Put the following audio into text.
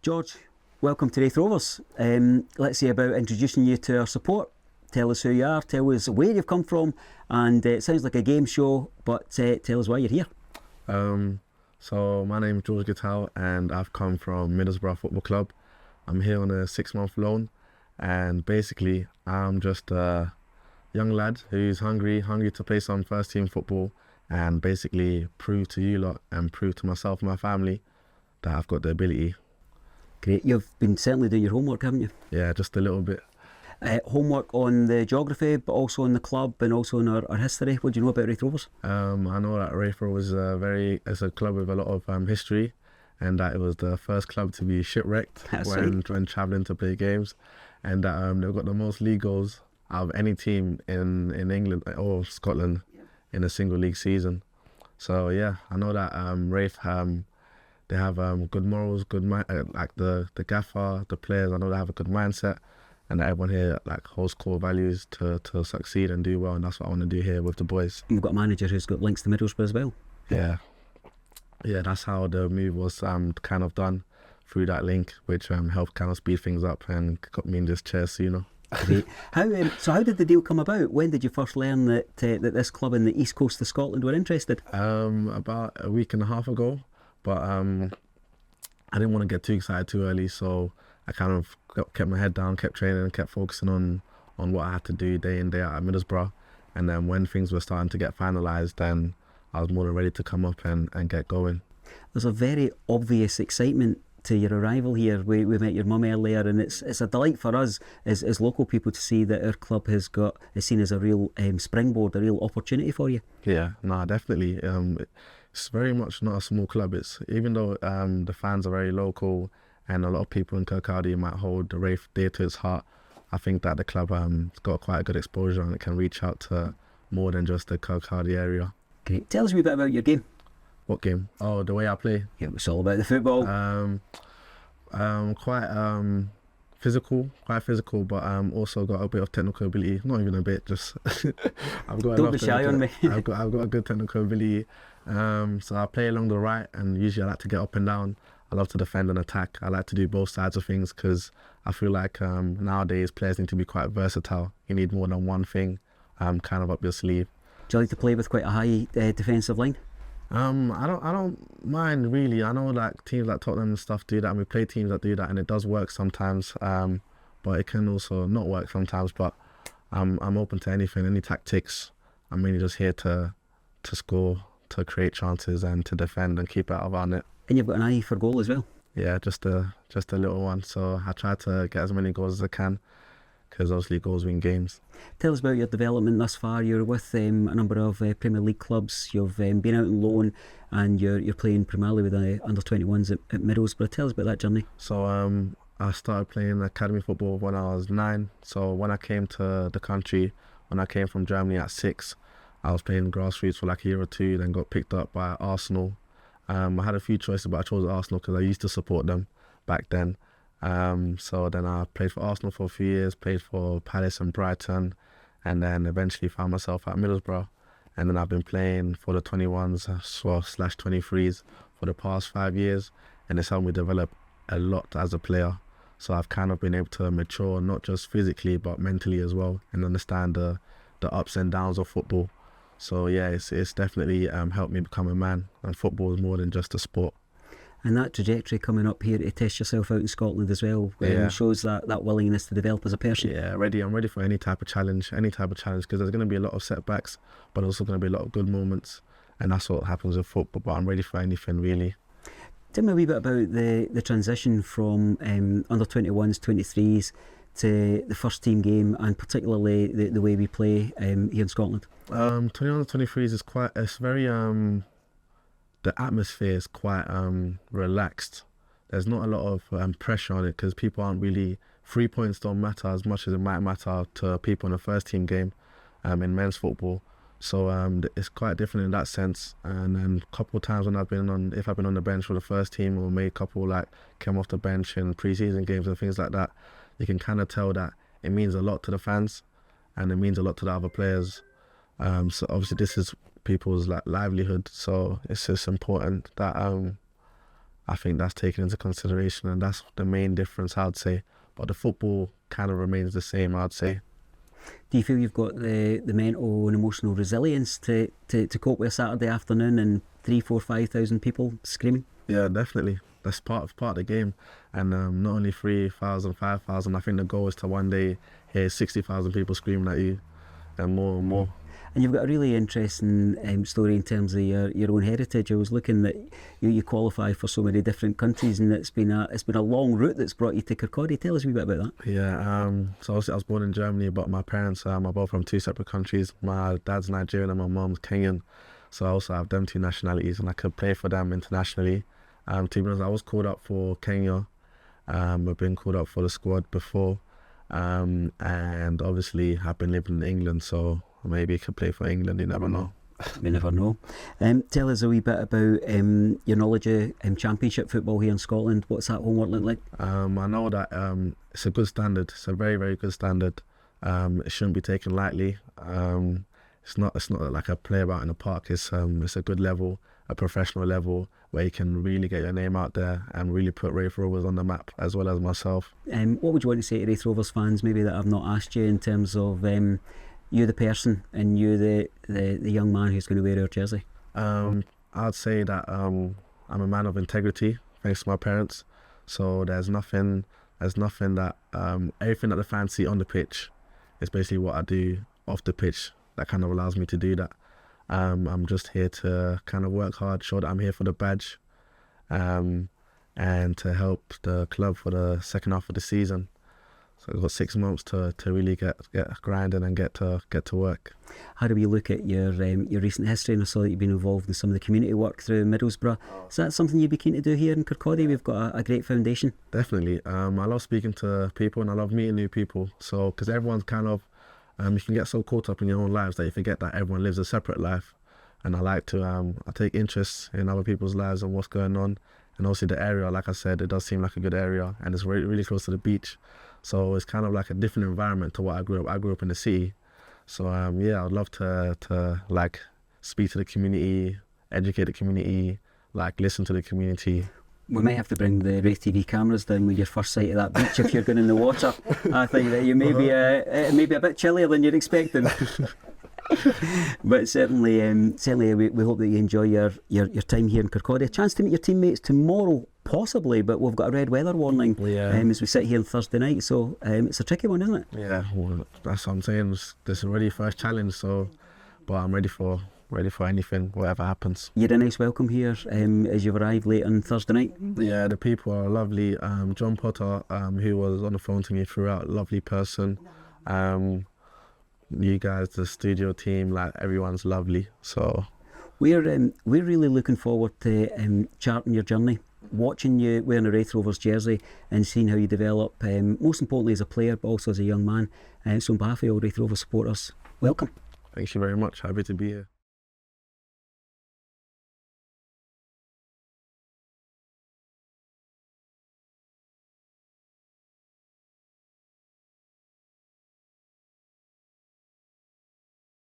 George, welcome to Raith Rovers. Let's see about introducing you to our support. Tell us who you are, tell us where you've come from, and it sounds like a game show, but tell us why you're here. So my name is George Gitau and I've come from Middlesbourgh Football Club. I'm here on a 6-month loan, and basically I'm just a young lad who's hungry to play some first team football and basically prove to you lot and prove to myself and my family that I've got the ability. Great, you've been certainly doing your homework, haven't you? Yeah, just a little bit. Homework on the geography, but also on the club and also on our history. What do you know about Raith Rovers? I know that Raith Rovers is a club with a lot of history, and that it was the first club to be shipwrecked when travelling to play games, and that they've got the most league goals out of any team in England or Scotland in a single league season. So yeah, I know that Raith they have good morals, like the gaffer, the players. I know they have a good mindset, and that everyone here holds core values to succeed and do well, and that's what I want to do here with the boys. You've got a manager who's got links to Middlesbrough as well. Yeah, that's how the move was kind of done, through that link, which helped kind of speed things up and got me in this chair sooner. Great. How did the deal come about? When did you first learn that this club in the east coast of Scotland were interested? About a week and a half ago, but I didn't want to get too excited too early, so I kind of kept my head down, kept training, and kept focusing on what I had to do day in, day out at Middlesbrough. And then when things were starting to get finalised, then I was more than ready to come up and get going. There's a very obvious excitement to your arrival here. We met your mum earlier, and it's a delight for us as local people to see that our club is seen as a real springboard, a real opportunity for you. Yeah, no, definitely. It's very much not a small club. It's even though the fans are very local and a lot of people in Kirkcaldy might hold the Raith dear to its heart, I think that the club has got quite a good exposure and it can reach out to more than just the Kirkcaldy area. Great. Tell us a wee bit about your game. What game? Oh, the way I play. Yeah, it's all about the football. Quite physical, but also got a bit of technical ability. Not even a bit, just I've got. Don't be shy on me. I've got a good technical ability. So I play along the right, and usually I like to get up and down. I love to defend and attack. I like to do both sides of things because I feel like nowadays players need to be quite versatile. You need more than one thing kind of up your sleeve. Do you like to play with quite a high defensive line? I don't mind really. I know like teams like Tottenham and stuff do that, and we play teams that do that, and it does work sometimes. But it can also not work sometimes. But I'm open to anything, any tactics. I'm really just here to score, to create chances, and to defend and keep it out of our net. And you've got an eye for goal as well. Yeah, just a little one. So I try to get as many goals as I can, because obviously goals win games. Tell us about your development thus far. You're with a number of Premier League clubs. You've been out on loan, and you're playing primarily with the under-21s at Middlesbrough. Tell us about that journey. So I started playing academy football when I was 9. So when I came to the country, when I came from Germany at 6, I was playing grassroots for like a year or two, then got picked up by Arsenal. I had a few choices, but I chose Arsenal because I used to support them back then. So then I played for Arsenal for a few years, played for Palace and Brighton, and then eventually found myself at Middlesbrough. And then I've been playing for the 21s / 23s for the past 5 years, and it's helped me develop a lot as a player. So I've kind of been able to mature, not just physically but mentally as well, and understand the ups and downs of football. So yeah, it's definitely helped me become a man, and football is more than just a sport. And that trajectory coming up here to test yourself out in Scotland as well shows that willingness to develop as a person. Yeah, I'm ready for any type of challenge, because there's going to be a lot of setbacks, but also going to be a lot of good moments, and that's what happens with football. But I'm ready for anything really. Tell me a wee bit about the transition from under-21s, 23s to the first team game, and particularly the way we play here in Scotland. 21s, 23s is it's very the atmosphere is quite relaxed. There's not a lot of pressure on it because people aren't really. 3 points don't matter as much as it might matter to people in a first team game in men's football. So it's quite different in that sense. And then a couple of times when if I've been on the bench for the first team, or made a couple came off the bench in pre-season games and things like that, you can kind of tell that it means a lot to the fans and it means a lot to the other players. So obviously this is people's livelihood, so it's just important that I think that's taken into consideration, and that's the main difference, I'd say. But the football kind of remains the same, I'd say. Do you feel you've got the mental and emotional resilience to cope with a Saturday afternoon and 3, 4, 5,000 people screaming? Yeah, definitely. That's part of the game. And not only 3,000, 5,000, I think the goal is to one day hear 60,000 people screaming at you, and more and more. And you've got a really interesting story in terms of your own heritage. I was looking that you qualify for so many different countries, and it's been a long route that's brought you to Kirkcaldy. Tell us a wee bit about that. Yeah, so obviously I was born in Germany, but my parents are both from two separate countries. My dad's Nigerian and my mum's Kenyan, so I also have them two nationalities, and I could play for them internationally. To be honest, I was called up for Kenya. I've been called up for the squad before, and obviously I've been living in England, so maybe I could play for England, you never know. We never know. Tell us a wee bit about your knowledge of championship football here in Scotland. What's that homework look like? I know that it's a good standard. It's a very, very good standard. It shouldn't be taken lightly. It's not like a play about in the park. It's a good level, a professional level, where you can really get your name out there and really put Raith Rovers on the map, as well as myself. What would you want to say to Raith Rovers fans, maybe that I've not asked you, in terms of you the person and you the young man who's going to wear our jersey? I'd say that I'm a man of integrity, thanks to my parents. So there's nothing that everything that the fans see on the pitch is basically what I do off the pitch. That kind of allows me to do that. I'm just here to kind of work hard, show that I'm here for the badge, and to help the club for the second half of the season. So I've got 6 months to really get grinding and get to work. How do we look at your recent history? And I saw that you've been involved in some of the community work through Middlesbourgh. Is that something you'd be keen to do here in Kirkcaldy? We've got a great foundation. Definitely. I love speaking to people, and I love meeting new people. So because everyone's kind of you can get so caught up in your own lives that you forget that everyone lives a separate life. And I like to I take interest in other people's lives and what's going on. And also the area, like I said, it does seem like a good area, and it's really, really close to the beach. So it's kind of like a different environment to what I grew up. I grew up in the city. So yeah, I'd love to like speak to the community, educate the community, like listen to the community. We might have to bring the RaithTV cameras down with your first sight of that beach if you're going in the water. I think that you may be a bit chillier than you're expecting. But certainly we hope that you enjoy your time here in Kirkcaldy. A chance to meet your teammates tomorrow, possibly, but we've got a red weather warning as we sit here on Thursday night, so it's a tricky one, isn't it? Yeah, well, that's what I'm saying. This is already first challenge, so but I'm ready for anything, whatever happens. You had a nice welcome here as you've arrived late on Thursday night. Yeah, the people are lovely. John Potter, who was on the phone to me throughout, lovely person. You guys, the studio team, like everyone's lovely. So we're really looking forward to charting your journey, watching you wearing a Raith Rovers jersey and seeing how you develop, most importantly as a player, but also as a young man. So on behalf of all Raith Rovers supporters, welcome. Thank you very much. Happy to be here.